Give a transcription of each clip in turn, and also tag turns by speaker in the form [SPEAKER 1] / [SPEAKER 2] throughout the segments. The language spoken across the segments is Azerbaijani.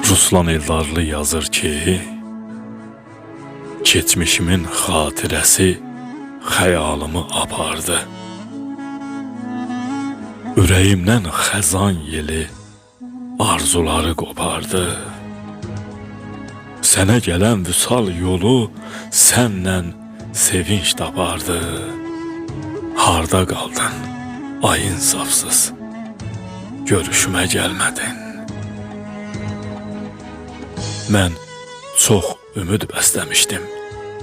[SPEAKER 1] Ruslan Eldarlı yazır ki, geçmişimin xatirəsi xəyalımı apardı. Ürəyimdən xəzan yeli arzuları qopardı. Sənə gələn vüsal yolu sənlə sevinç tapardı. Harda qaldın, ay insafsız, görüşümə gəlmədin. Mən çox ümid bəsləmişdim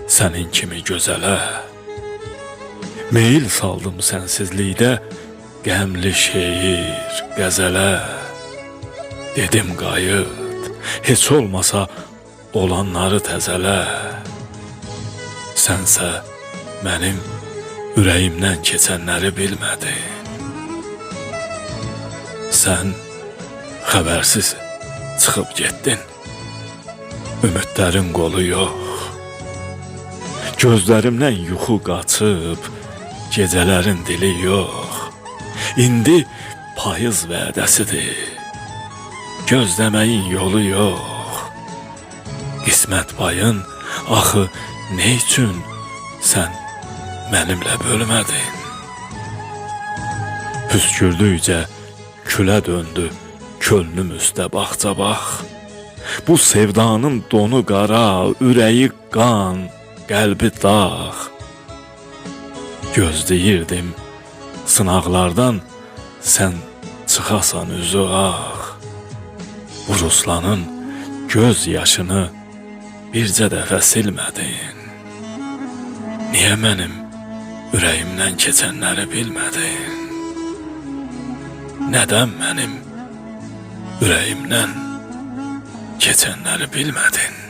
[SPEAKER 1] sənin kimi gözələ. Meyil saldım sənsizlikdə qəmli şeir, qəzələ. Dedim qayıt, heç olmasa olanları təzələ. Sənsə mənim ürəyimdən keçənləri bilmədin. Sən xəbərsiz çıxıb getdin. Ümidlərin qolu yox. Gözlərimdən yuxu qaçıb, gecələrin dili yox. İndi payız vədəsidir, gözləməyin yolu yox. Qismət payın axı nə üçün sən mənimlə bölmədin? Püskürdükcə külə döndü könlüm üstə bağça-bax. Bu sevdanın donu qara, ürəyi qan, qəlbi dağ. Gözləyirdim sınaqlardan sən çıxasan üzü ağ. Bu Ruslanın göz yaşını bircə dəfə silmədin. Niyə mənim ürəyimdən keçənləri bilmədin? Nədən mənim ürəyimdən keçənləri bilmədin?